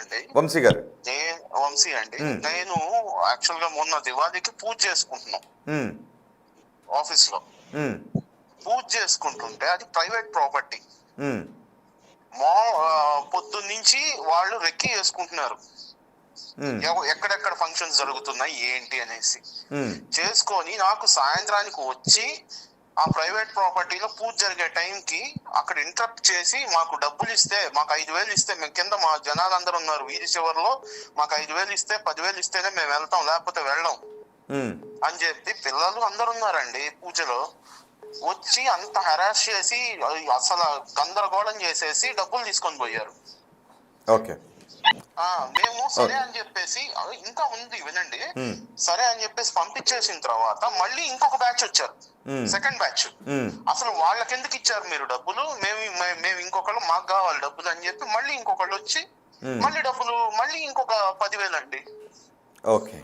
అండి. వంశీ గారు. వంశీ అండి. నేను యాక్చువల్ గా మొన్న దివాళీకి పూజ చేసుకుంటున్నాం ఆఫీస్ లో. పూజ చేసుకుంటుంటే అది ప్రైవేట్ ప్రాపర్టీ. మా పొద్దున్నుంచి వాళ్ళు రెక్కి చేసుకుంటున్నారు ఎక్కడెక్కడ ఫంక్షన్స్ జరుగుతున్నాయి ఏంటి అనేసి చేసుకొని నాకు సాయంత్రానికి వచ్చి ఆ ప్రైవేట్ ప్రాపర్టీలో పూజ జరిగే టైంకి అక్కడ ఇంటరప్ట్ చేసి మాకు డబ్బులు ఇస్తే, మాకు 5,000 ఇస్తే, మేము కింద మా జనాలందరూ ఉన్నారు వీధి చివరిలో, మాకు 5,000 ఇస్తే 10,000 ఇస్తేనే మేము వెళ్తాం లేకపోతే వెళ్ళాం అని చెప్పి పిల్లలు అందరు ఉన్నారండి పూజలో. వచ్చి అంత హెరాస్ చేసి అసలు గందరగోళం చేసేసి డబ్బులు తీసుకొని పోయారు. ఓకే, మేము సరే అని చెప్పేసి, ఇంకా ఉంది వినండి, సరే అని చెప్పేసి పంపించేసిన తర్వాత మళ్ళీ ఇంకొక బ్యాచ్ వచ్చారు, సెకండ్ బ్యాచ్. అసలు వాళ్ళకి ఎందుకు ఇచ్చారు మీరు డబ్బులు, మేము ఇంకొకళ్ళు మాకు కావాలి డబ్బులు అని చెప్పి మళ్ళీ ఇంకొకళ్ళు వచ్చి మళ్ళీ డబ్బులు, మళ్ళీ ఇంకొక 10,000 అండి. ఓకే,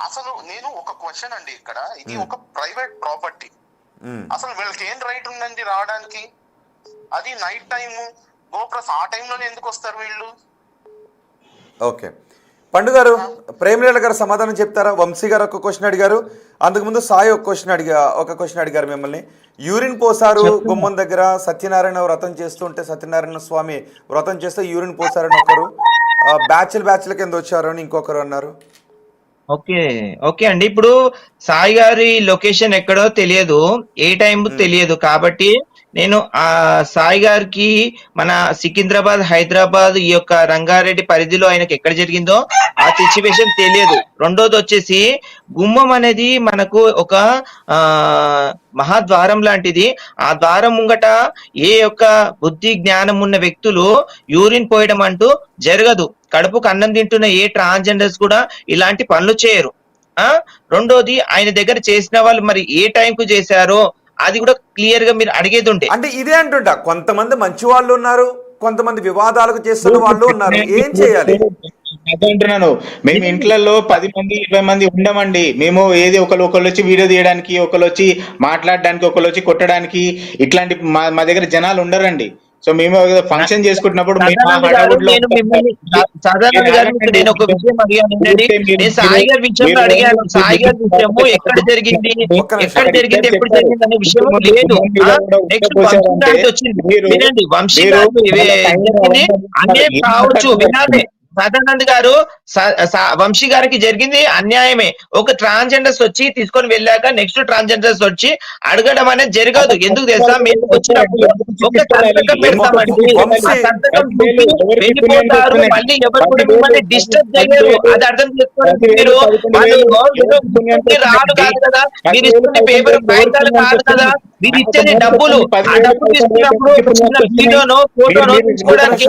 అసలు నేను ఒక క్వశ్చన్ అండి, ఇక్కడ ఇది ఒక ప్రైవేట్ ప్రాపర్టీ, అసలు వీళ్ళకి ఏం రైట్ ఉందండి రావడానికి? అది నైట్ టైము గోప్రస్, ఆ టైంలోనే ఎందుకు వస్తారు వీళ్ళు? ఓకే, పండు గారు, ప్రేమలీల గారు సమాధానం చెప్తారా? వంశీ గారు ఒక క్వశ్చన్ అడిగారు, అంతకుముందు సాయి ఒక క్వశ్చన్ అడిగారు మిమ్మల్ని. యూరిన్ పోసారు గుమ్మం దగ్గర, సత్యనారాయణ వ్రతం చేస్తుంటే, సత్యనారాయణ స్వామి వ్రతం చేస్తే యూరిన్ పోసారని ఒకరు, బ్యాచ్ల కింద వచ్చారు అని ఇంకొకరు అన్నారు. ఓకే ఓకే అండి, ఇప్పుడు సాయి గారి లొకేషన్ ఎక్కడో తెలియదు, ఏ టైం తెలియదు, కాబట్టి నేను ఆ సాయి గారికి మన సికింద్రాబాద్, హైదరాబాద్, ఈ యొక్క రంగారెడ్డి పరిధిలో ఆయనకి ఎక్కడ జరిగిందో ఆ సిచ్యువేషన్ తెలియదు. రెండోది వచ్చేసి గుమ్మం అనేది మనకు ఒక మహాద్వారం లాంటిది. ఆ ద్వారం ముంగట ఏ యొక్క బుద్ధి జ్ఞానం ఉన్న వ్యక్తులు యూరిన్ పోయడం అంటూ జరగదు. కడుపుకు అన్నం తింటున్న ఏ ట్రాన్స్జెండర్స్ కూడా ఇలాంటి పనులు చేయరు. రెండోది ఆయన దగ్గర చేసిన వాళ్ళు మరి ఏ టైంకు చేశారో అది కూడా క్లియర్ గా మీరు అడిగేది ఉంటే. అంటే ఇదే అంటుంటా, కొంతమంది మంచి వాళ్ళు ఉన్నారు, కొంతమంది వివాదాలకు చేస్తున్న వాళ్ళు ఉన్నారు, ఏం చేయాలి అంటున్నాను. మేము ఇంట్లలో 10 మంది 20 మంది ఉండమండి. మేము ఏది ఒకళ్ళు వచ్చి వీడియో తీయడానికి, ఒకళ్ళు వచ్చి మాట్లాడడానికి, ఒకళ్ళు వచ్చి కొట్టడానికి, ఇట్లాంటి మా దగ్గర జనాలు ఉండరండి. సో మేము ఫంక్షన్ చేసుకుంటున్నప్పుడు నేను ఒక విషయం అడిగాను, సాయి గారి విషయంలో అడిగాను, సాయి గారి విషయము ఎక్కడ జరిగింది ఎప్పుడు జరిగింది అనే విషయం లేదు. నెక్స్ట్ వంశీ గారికి వచ్చింది, వినండి, వంశీ గారికి అన్యాయం కావచ్చు, వినాలి. సదానంద్ గారు, వంశీ గారికి జరిగింది అన్యాయమే. ఒక ట్రాన్స్జెండర్స్ వచ్చి తీసుకొని వెళ్ళాక నెక్స్ట్ ట్రాన్స్జెండర్స్ వచ్చి అడగడం అనేది జరగదు. ఎందుకు తెలుసా, మేము వచ్చినప్పుడు ఒక సంతకం పెడతామండి, సంతకం వెళ్ళిపోతారు, మళ్ళీ ఎవరు కూడా మిమ్మల్ని డిస్టర్బ్ చేయరు. అది అర్థం చేసుకోండి మీరు. రాదు కాదు కదా, మీరు ఇస్తున్న పేపర్ కాగితాలు కాదు కదా, మీరు ఇచ్చేది డబ్బులు. ఆ డబ్బులు తీసుకున్నప్పుడు చిన్న వీడియోనో ఫోటోనో తీసుకోవడానికి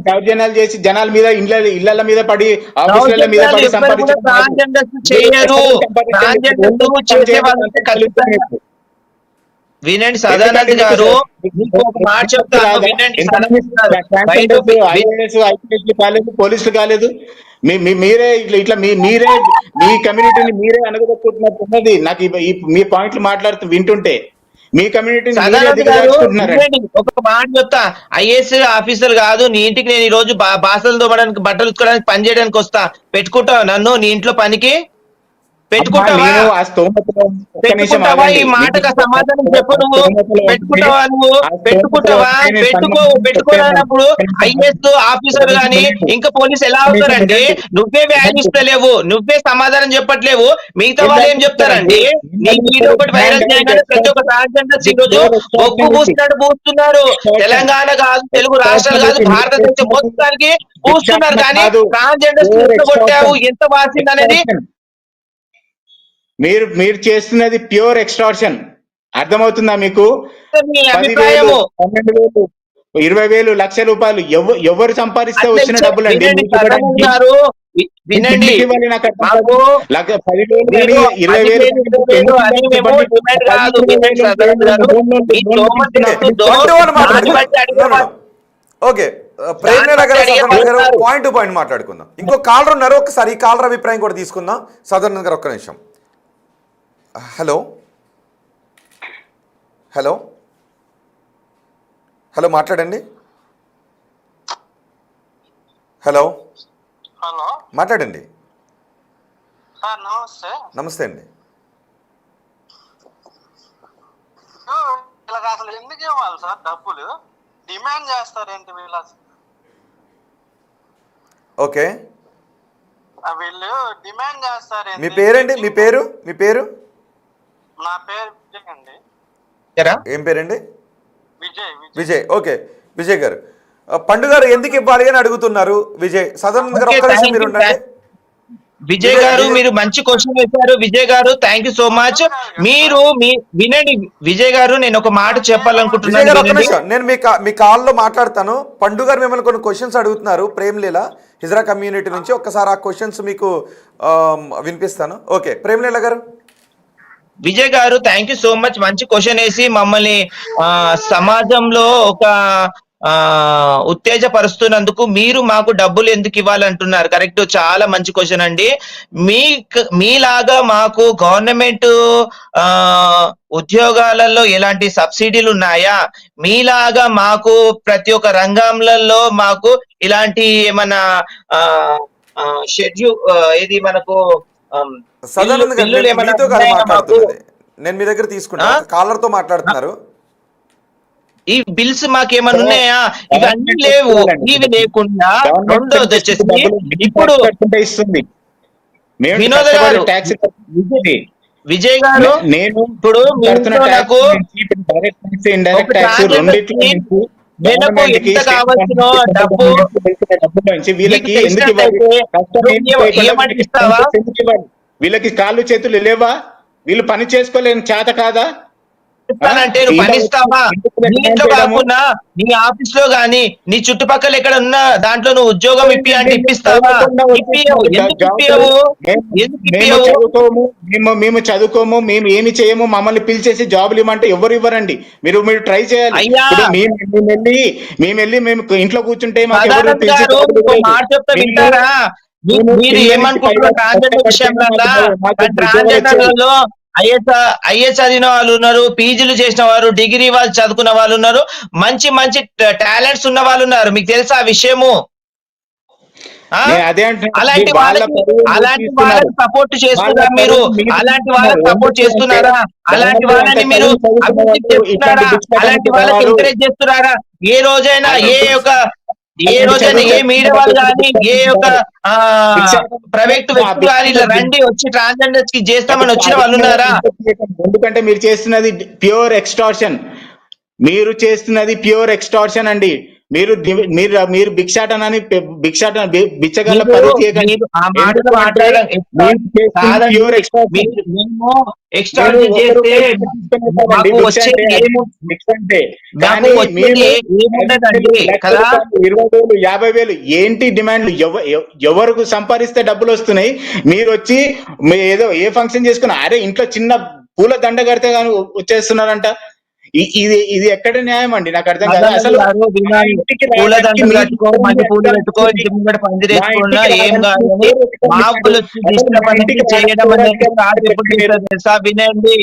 దౌర్జన్యాలు చేసి జనాల మీద ఇళ్ల మీద పడి ఆఫీసుల మీద పడి వినండి సదానంద్ గారు, ఒక మాట చెప్తాను వినండి. కాలేదు, పోలీసులు కాలేదు, మీరే ఇట్లా మీరే మీ కమ్యూనిటీని మీరే అనగదొక్కుతున్నట్టున్నది నాకు మీ పాయింట్లు మాట్లాడుతూ వింటుంటే. మీ కమ్యూనిటీని ఒక మాట చెప్తా, ఐఏఎస్ ఆఫీసర్ కాదు నీ ఇంటికి నేను ఈ రోజు బాసలు తోమడానికి, బట్టలు ఉతుకోవడానికి, పని చేయడానికి వస్తా, పెట్టుకుంటావు నన్ను నీ ఇంట్లో పనికి? పెట్టుకుంటావా? ఈ మాటకు సమాధానం చెప్పు. నువ్వు పెట్టుకుంటావా? పెట్టుకోనప్పుడు ఐఏఎస్ ఆఫీసర్ గాని ఇంకా పోలీసు ఎలా అవుతారండి? నువ్వే వాల్యూ ఇస్తలేవు, నువ్వే సమాధానం చెప్పట్లేవు, మిగతా వాళ్ళు ఏం చెప్తారండి? నీ వీడియో ఒకటి వైరల్ చేయగానే ప్రతి ఒక్క ట్రాన్స్జెండర్స్ ఈ రోజు బొగ్గు పూసినట్టు పూస్తున్నారు. తెలంగాణ కాదు, తెలుగు రాష్ట్రాలు కాదు, భారతదేశం మొత్తానికి పూస్తున్నారు. కానీ ట్రాన్స్జెండర్స్ ఎంత కొట్టావు, ఎంత వాసింది అనేది మీరు చేస్తున్నది ప్యూర్ ఎక్స్టార్షన్. అర్థమవుతుందా మీకు? 10,000, 12,000, 20,000, లక్ష రూపాయలు ఎవరు సంపాదిస్తే వచ్చిన డబ్బులు అండి. వినండి, ఓకే, ప్రేమలీల గారు పాయింట్ టు పాయింట్ మాట్లాడుకుందాం. ఇంకో కాలర్ ఉన్నారు, ఒకసారి ఈ కాలర్ అభిప్రాయం కూడా తీసుకుందాం. సదానంద్ గారు ఒక్క నిమిషం. హలో హలో హలో మాట్లాడండి. హలో, హలో మాట్లాడండి. సార్ నమస్తే. నమస్తే అండి. వీళ్ళకి అసలు ఎందుకు ఇవ్వాలి సార్ డబ్బులు? డిమాండ్ చేస్తారేంటి వీళ్ళు? ఓకే, వీళ్ళు డిమాండ్ చేస్తారేంటి? మీ పేరండి? మీ పేరు? మీ పేరు? నా పేరు విజయ్ అండి. ఏం పేరండి? విజయ్. విజయ్. ఓకే విజయ్ గారు, పండు గారు ఎందుకు ఇవ్వాలి అని అడుగుతున్నారు. విజయ్ సదానంద్ గారు ఒక్క నిమిషం మీరు ఉండండి. విజయ్ గారు మీరు మంచి క్వశ్చన్ వేశారు. విజయ్ గారు థ్యాంక్ యూ సో మచ్. మీరు వినండి విజయ్ గారు, నేను ఒక మాట విజయ్ గారు ఒక్క చెప్పాలనుకుంటున్నాను. నిమిషం, నేను మీ కాల్లో మాట్లాడతాను. పండు గారు మిమ్మల్ని కొన్ని క్వశ్చన్స్ అడుగుతున్నారు ప్రేమ్లీల హిజ్రా కమ్యూనిటీ నుంచి. ఒక్కసారి ఆ క్వశ్చన్స్ మీకు వినిపిస్తాను. ఓకే ప్రేమ్లీల గారు. విజయ్ గారు థ్యాంక్ యూ సో మచ్. మంచి క్వశ్చన్ వేసి మమ్మల్ని సమాజంలో ఒక ఉత్తేజపరుస్తున్నందుకు. మీరు మాకు డబ్బులు ఎందుకు ఇవ్వాలంటున్నారు, కరెక్ట్, చాలా మంచి క్వశ్చన్ అండి. మీలాగా మాకు గవర్నమెంట్ ఉద్యోగాలలో ఎలాంటి సబ్సిడీలు ఉన్నాయా? మీలాగా మాకు ప్రతి ఒక్క రంగంలో మాకు ఇలాంటి ఏమన్నా షెడ్యూల్ ఏది మనకు సదానంద్ గారు మీతో కాదు మాట్లాడుతున్నది, నేను మీ దగ్గర తీసుకుంటా. కాలర్ తో మాట్లాడుతున్నారు. ఈ బిల్స్ మాకేమన్నా ఉన్నాయా? ఇవన్నీ లేవు. ఇవి లేకుండా రెండోది వచ్చేసి ఇప్పుడు వినోద్ గారు, విజయ్ గారు, నేను ఇప్పుడు నాకు నెలకు ఎంత కావాల్సిన డబ్బు వీళ్ళకి ఎందుకు ఏమంటే ఇస్తావా? వీళ్ళకి కాళ్ళు చేతులు లేవా? వీళ్ళు పని చేసుకోలేని చేత కాదా? అంటే నువ్వు పని ఇస్తావా? నీ ఇంట్లో కాకుండా నీ ఆఫీస్ లో గానీ నీ చుట్టుపక్కల ఎక్కడ ఉన్నా దాంట్లో నువ్వు ఉద్యోగం ఇప్పి అంటే ఇప్పిస్తావా? మేము చదువుకోము, మేము ఏమి చేయము, మమ్మల్ని పిలిచేసి జాబులు ఇవ్వమంటే ఎవరు ఇవ్వరండి. మీరు ట్రై చేయాలి. మేము ఇంట్లో కూర్చుంటే మాకు ఎవరు వింటారా? మీరు ఏమనుకుంటున్నారు ట్రాన్స్జెండర్ విషయంలో? ట్రాన్స్జెండర్లలో ఐఏఎస్ చదివిన వాళ్ళు ఉన్నారు, పీజీలు చేసిన వారు, డిగ్రీ వాళ్ళు చదువుకున్న వాళ్ళు ఉన్నారు, మంచి మంచి టాలెంట్స్ ఉన్న వాళ్ళు ఉన్నారు. మీకు తెలుసా ఆ విషయము? అలాంటి వాళ్ళకి సపోర్ట్ చేస్తున్నారా మీరు? అలాంటి వాళ్ళకి సపోర్ట్ చేస్తున్నారా? అలాంటి వాళ్ళని మీరు అభివృద్ధి చేస్తున్నారా? అలాంటి వాళ్ళకి ఎంకరేజ్ చేస్తున్నారా? ఏ రోజైనా ఏ మీడియా వాళ్ళు కానీ ఏ ఒక ప్రైవేట్ వ్యక్తి కానీ ఇలా రండి వచ్చి ట్రాన్స్జెండర్స్ కి చేస్తామని వచ్చిన వాళ్ళు ఉన్నారా? ఎందుకంటే మీరు చేస్తున్నది ప్యూర్ ఎక్స్టార్షన్. మీరు చేస్తున్నది ప్యూర్ ఎక్స్టార్షన్ అండి. మీరు భిక్షాటనని బిచ్చగల $20,000, $50,000 ఏంటి డిమాండ్లు? ఎవరికి సంపాదిస్తే డబ్బులు వస్తున్నాయి? మీరు వచ్చి ఏదో ఏ ఫంక్షన్ చేసుకున్నా అరే ఇంట్లో చిన్న పూల దండ కడితే కానీ వచ్చేస్తున్నారంట. ఇది ఎక్కడ న్యాయం అండి? నాకు అర్థం కాదు. అసలు వినండి,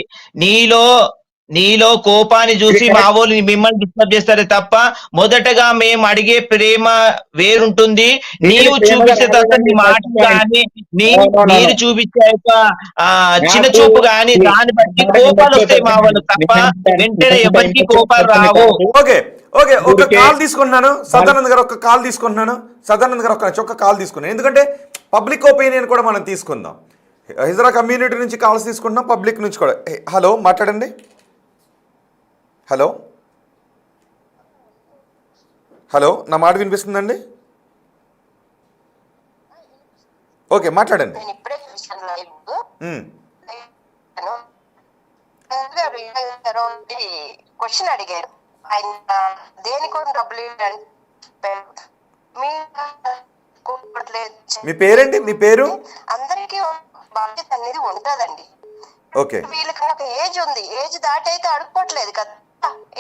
నీలో కోపాన్ని చూసి మా వాళ్ళు మిమ్మల్ని డిస్టర్బ్ చేస్తారే తప్ప మొదటగా మేము అడిగే ప్రేమ వేరుంటుంది. నీవు చూపించే తర్వాత నీ మాట కానీ మీరు చూపించే చిన్న చూపు కానీ దాన్ని బట్టి కోపాలు వస్తాయి మా వాళ్ళు తప్ప వెంటనే ఎవరికి కోపాలు రావు. ఓకే ఓకే, ఒక కాల్ తీసుకుంటున్నాను. సదానంద్ గారు ఒక కాల్ తీసుకుంటున్నాను. సదానంద్ గారు ఒక కాల్ తీసుకున్నాను, ఎందుకంటే పబ్లిక్ ఒపీనియన్ కూడా మనం తీసుకుందాం. హిజ్రా కమ్యూనిటీ నుంచి కాల్స్ తీసుకుంటున్నాం, పబ్లిక్ నుంచి కూడా. హలో, మాట్లాడండి. హలో హలో, నా మాట వినిపిస్తుందండి? ఓకే మాట్లాడండి. క్వశ్చన్ అడిగారు, ఆయన దేనికోసం డబ్బులు మీ పేరేంటి? మీ పేరు? అందరికీ బాధ్యత అనేది ఉంటుందండి. ఓకే, వీళ్ళకి ఒక ఏజ్ ఉంది, ఏజ్ దాటైతే అడుక్కోవట్లేదు కదా,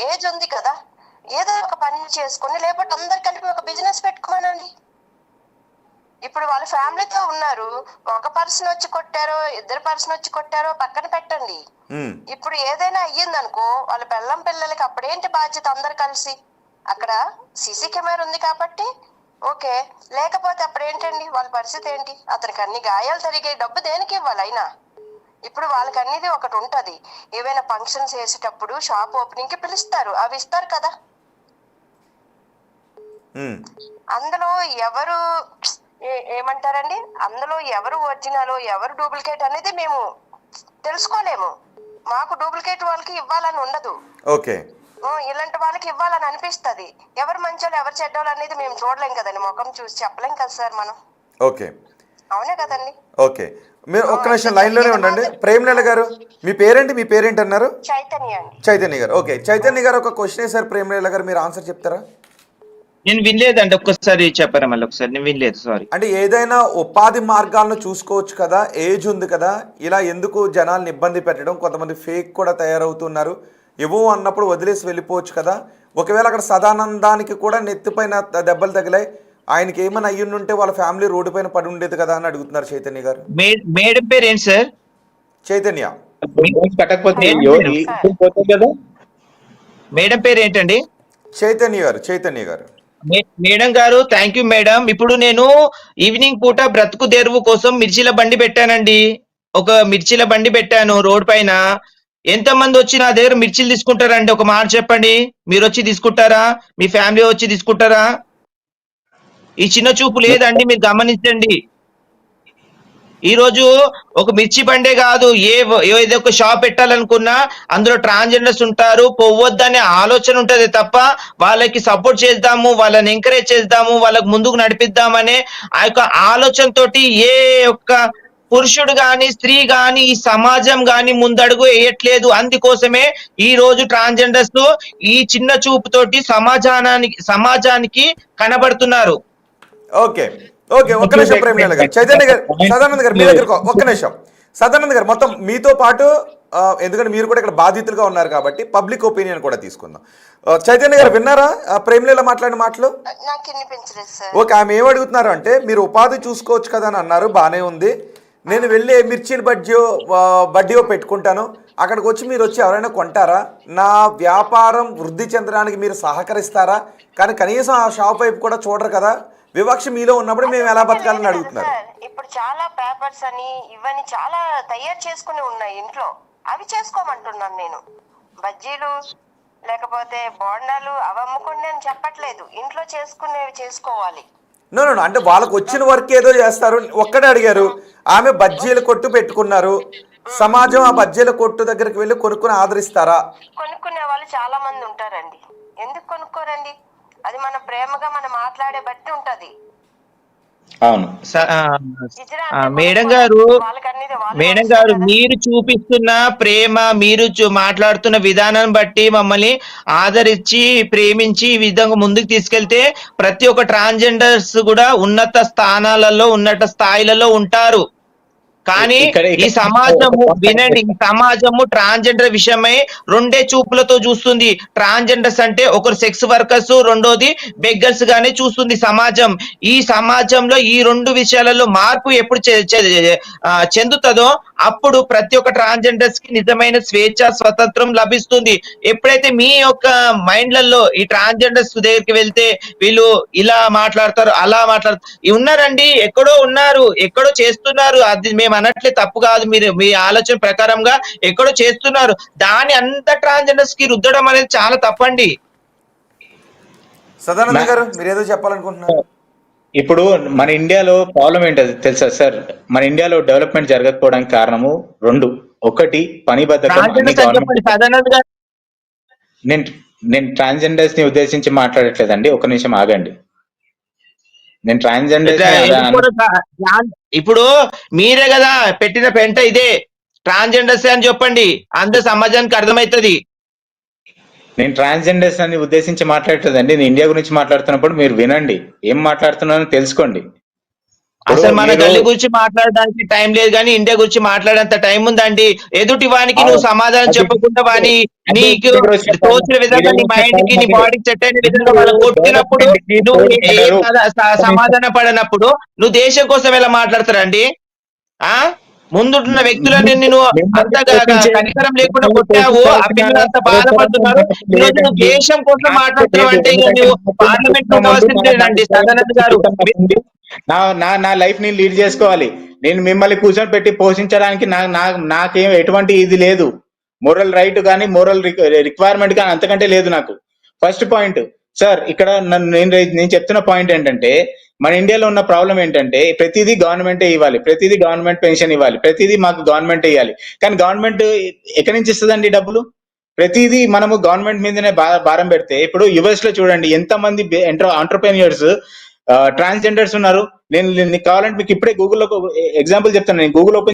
ఏజ్ ఉంది కదా, ఏదో ఒక పని చేసుకుని లేకపోతే అందరు కలిపి ఒక బిజినెస్ పెట్టుకోనండి. ఇప్పుడు వాళ్ళ ఫ్యామిలీతో ఉన్నారు, ఒక పర్సన్ వచ్చి కొట్టారో ఇద్దరు పర్సన్ వచ్చి కొట్టారో పక్కన పెట్టండి. ఇప్పుడు ఏదైనా అయ్యిందనుకో వాళ్ళ పిల్లలకి అప్పుడేంటి బాధ్యత? అందరు కలిసి అక్కడ సీసీ కెమెరా ఉంది కాబట్టి ఓకే, లేకపోతే అప్పుడు ఏంటండి వాళ్ళ పరిస్థితి ఏంటి? అతనికి అన్ని గాయాలు జరిగాయి, డబ్బు దేనికి ఇవ్వాలి అయినా? ఇప్పుడు వాళ్ళకి అనేది ఒకటి ఉంటది, ఏవైనా ఫంక్షన్స్ చేసేటప్పుడు షాప్ ఓపెనింగ్ కి పిలుస్తారు, అవి ఇస్తారు కదా. అందులో ఎవరు ఏమంటారండి, అందులో ఎవరు ఒరిజినల్ ఎవరు డూప్లికేట్ అనేది మేము తెలుసుకోలేము. మాకు డూప్లికేట్ వాళ్ళకి ఇవ్వాలని ఉండదు, ఓకే, ఇలాంటి వాళ్ళకి ఇవ్వాలని అనిపిస్తది. ఎవరు మంచోళ్ళు ఎవరు చెడ్డోళ్ళు అనేది మేము చూడలేం కదండి, ముఖం చూసి చెప్పలేం కదా సార్ మనం. ఓకే, అవునే కదండి. ఓకే, మీరు ఒక్క నిమిషం లైన్లోనే ఉండండి. ప్రేమలేల గారు, మీ పేరేంటి అన్నారు? చైతన్య అండి. చైతన్య గారు. ఓకే, చైతన్య గారు ఒక క్వశ్చన్ వేసారు ప్రేమలేల గారు, మీరు ఆన్సర్ చెప్తారా? నేను వినలేదండి, ఒక్కసారి చెప్పారా మళ్ళీ ఒకసారి? నేను వినలేదు, సారీ. అంటే ఏదైనా ఉపాధి మార్గాలను చూసుకోవచ్చు కదా, ఏజ్ ఉంది కదా, ఇలా ఎందుకు జనాల్ని ఇబ్బంది పెట్టడం? కొంతమంది ఫేక్ కూడా తయారవుతున్నారు, ఇవ్వు అన్నప్పుడు వదిలేసి వెళ్ళిపోవచ్చు కదా. ఒకవేళ అక్కడ సదానందానికి కూడా నెత్తిపైన దెబ్బలు తగిలాయి, ఆయనకి ఏమైనా అయ్యుంటే వాళ్ళ ఫ్యామిలీ రోడ్డు పైన పడి ఉండేది కదా అని అడుగుతున్నారు చైతన్య గారు. మేడం పేరు ఏంటి సార్? చైతన్య. మేడం పేరు ఏంటండి? చైతన్య గారు. మేడం గారు, థ్యాంక్ యూ మేడం. ఇప్పుడు నేను ఈవినింగ్ పూట బ్రతుకు తెరువు కోసం మిర్చిల బండి పెట్టానండి. ఒక మిర్చిల బండి పెట్టాను రోడ్ పైన. ఎంతమంది వచ్చి నా దగ్గర మిర్చిలు తీసుకుంటారండి? ఒక మాట చెప్పండి. మీరు వచ్చి తీసుకుంటారా? మీ ఫ్యామిలీ వచ్చి తీసుకుంటారా? ఈ చిన్న చూపు లేదండి, మీరు గమనించండి. ఈ రోజు ఒక మిర్చి బండే కాదు, ఏదో ఒక షాప్ పెట్టాలనుకున్నా అందులో ట్రాన్స్జెండర్స్ ఉంటారు, పోవద్దనే ఆలోచన ఉంటది తప్ప వాళ్ళకి సపోర్ట్ చేద్దాము, వాళ్ళని ఎంకరేజ్ చేద్దాము, వాళ్ళకి ముందుకు నడిపిద్దామనే ఆ యొక్క ఆలోచనతోటి ఏ ఒక్క పురుషుడు గాని స్త్రీ గాని ఈ సమాజం గాని ముందడుగు వేయట్లేదు. అందుకోసమే ఈ రోజు ట్రాన్స్జెండర్స్ ఈ చిన్న చూపుతోటి సమాజానికి కనబడుతున్నారు. ఓకే, ఓకే, ఒక్క నిమిషం ప్రేమలేల గారు. చైతన్య గారు, సదానంద గారు మీ దగ్గర ఒక్క నిమిషం. సదానంద గారు, మొత్తం మీతో పాటు, ఎందుకంటే మీరు కూడా ఇక్కడ బాధితులుగా ఉన్నారు కాబట్టి పబ్లిక్ ఒపీనియన్ కూడా తీసుకుందాం. చైతన్య గారు విన్నారా ప్రేమలేల మాట్లాడిన మాటలు? నాకు వినిపించలేదు సార్. ఓకే, ఆమె ఏమడుగుతున్నారు అంటే, మీరు ఉపాధి చూసుకోవచ్చు కదా అని అన్నారు, బాగానే ఉంది, నేను వెళ్ళి మిర్చిల బడ్డీయో పెట్టుకుంటాను, అక్కడికి వచ్చి మీరు వచ్చి ఎవరైనా కొంటారా? నా వ్యాపారం వృద్ధి చెందడానికి మీరు సహకరిస్తారా? కానీ కనీసం ఆ షాప్ వైపు కూడా చూడరు కదా, వివక్ష మీలో ఉన్నప్పుడు మేము ఎలా బతకాలని అడుగుతున్నారు. ఇప్పుడు చాలా పేపర్స్ అని ఇవన్నీ చాలా తయారు చేసుకుని ఉన్నాయి ఇంట్లో, అవి చేసుకోమంటున్నాను నేను. బజ్జీలు లేకపోతే బోండాలు అవి అమ్ముకోండి అని చెప్పట్లేదు, ఇంట్లో చేసుకునేవి చేసుకోవాలి. నో అంటే వాళ్ళకు వచ్చిన వర్క్ ఏదో చేస్తారు. ఒక్కడే అడిగారు, ఆమె బజ్జీల కొట్టు పెట్టుకున్నారు, సమాజం ఆ బజ్జీల కొట్టు దగ్గరికి వెళ్ళి కొనుక్కుని ఆదరిస్తారా? కొనుక్కునే వాళ్ళు చాలా మంది ఉంటారండి, ఎందుకు కొనుక్కోరండి? అది మన ప్రేమగా మనం మాట్లాడే బట్టి ఉంటది. అవును మేడం గారు, మీరు చూపిస్తున్న ప్రేమ, మీరు మాట్లాడుతున్న విధానం బట్టి మమ్మల్ని ఆదరించి ప్రేమించి ఈ విధంగా ముందుకు తీసుకెళ్తే ప్రతి ఒక్క ట్రాన్స్జెండర్స్ కూడా ఉన్నత స్థానాలలో ఉన్నత స్థాయిలలో ఉంటారు. కానీ ఈ సమాజము వినండి, ఈ సమాజము ట్రాన్స్జెండర్ విషయమై రెండే చూపులతో చూస్తుంది. ట్రాన్స్జెండర్స్ అంటే ఒకరు సెక్స్ వర్కర్స్, రెండోది బెగ్గర్స్ గానే చూస్తుంది సమాజం. ఈ సమాజంలో ఈ రెండు విషయాలలో మార్పు ఎప్పుడు చెందుతుందో అప్పుడు ప్రతి ఒక్క ట్రాన్స్జెండర్స్ కి నిజమైన స్వేచ్ఛ స్వతంత్రం లభిస్తుంది. ఎప్పుడైతే మీ యొక్క మైండ్లలో ఈ ట్రాన్స్జెండర్స్ దగ్గరికి వెళ్తే వీళ్ళు ఇలా మాట్లాడతారు, అలా మాట్లాడతారు, ఉన్నారండి, ఎక్కడో ఉన్నారు, ఎక్కడో చేస్తున్నారు, అది మేము అనట్లే, తప్పు కాదు, మీరు మీ ఆలోచన ప్రకారంగా ఎక్కడో చేస్తున్నారు, దాని అంత ట్రాన్స్జెండర్స్ కి రుద్దడం అనేది చాలా తప్పండి. సదానంద గారు, మీరు ఏదో చెప్పాలనుకుంటున్నారు. ఇప్పుడు మన ఇండియాలో ప్రాబ్లం ఏంటో తెలుసా సార్? మన ఇండియాలో డెవలప్మెంట్ జరగకపోవడానికి కారణము రెండు. ఒకటి పని బద్ధకం. నేను ట్రాన్స్జెండర్స్ ని ఉద్దేశించి మాట్లాడట్లేదండి, ఒక నిమిషం ఆగండి. నేను ట్రాన్స్జెండర్ ఇప్పుడు మీరే కదా పెట్టిన పెంట ఇదే ట్రాన్స్జెండర్స్ అని చెప్పండి, అందరు సమాజానికి అర్థమవుతుంది. నేను ట్రాన్స్జెండర్స్ అని ఉద్దేశించి మాట్లాడలేదండి, నేను ఇండియా గురించి మాట్లాడుతున్నప్పుడు మీరు వినండి, ఏం మాట్లాడుతున్నానో తెలుసుకోండి. అసలు మన గల్లి గురించి మాట్లాడడానికి టైం లేదు, కానీ ఇండియా గురించి మాట్లాడేంత టైం ఉందండి. ఎదుటి వానికి నువ్వు సమాధానం చెప్పకుండా వాని నీకు తోచిన విధంగా నీ మైండ్ కి నీ బాడీకి సెట్ అయిన విధంగా వాళ్ళు కొట్టినప్పుడు నువ్వు సమాధాన పడినప్పుడు నువ్వు దేశం కోసం ఎలా మాట్లాడతారండి? ముందుంటున్న వ్యక్తులని నేను అంతగా కనికరం లేకుండా కొట్టావు, ఆ పిల్లలు అంత బాధపడుతున్నారు. ఈ రోజు నువ్వు దేశం కోసం మాట్లాడుతున్నావు అంటే ఇక నువ్వు పార్లమెంట్ లో ఉండవలసిందేనండి సదానంద్ గారు. నా నా నా లైఫ్ ని లీడ్ చేసుకోవాలి. నేను మిమ్మల్ని కూర్చొని పెట్టి పోషించడానికి నాకేం ఎటువంటి ఇది లేదు. మోరల్ రైట్ కానీ మోరల్ రిక్వైర్మెంట్ కానీ అంతకంటే లేదు నాకు. ఫస్ట్ పాయింట్ సార్, ఇక్కడ నేను చెప్తున్న పాయింట్ ఏంటంటే, మన ఇండియాలో ఉన్న ప్రాబ్లం ఏంటంటే ప్రతిదీ గవర్నమెంటే ఇవ్వాలి, ప్రతిదీ గవర్నమెంట్ పెన్షన్ ఇవ్వాలి, ప్రతిదీ మాకు గవర్నమెంట్ ఇవ్వాలి. కానీ గవర్నమెంట్ ఎక్కడి నుంచి ఇస్తుందండి డబ్బులు? ప్రతిదీ మనము గవర్నమెంట్ మీదనే భారం పెడితే, ఇప్పుడు యుఎస్ లో చూడండి ఎంతమంది ఎంటర్‌ప్రెన్యూర్స్ ట్రాన్స్జెండర్స్ ఉన్నారు. నేను కావాలంటే మీకు ఇప్పుడే గూగుల్లో ఎగ్జాంపుల్ చెప్తాను. నేను గూగుల్ ఓపెన్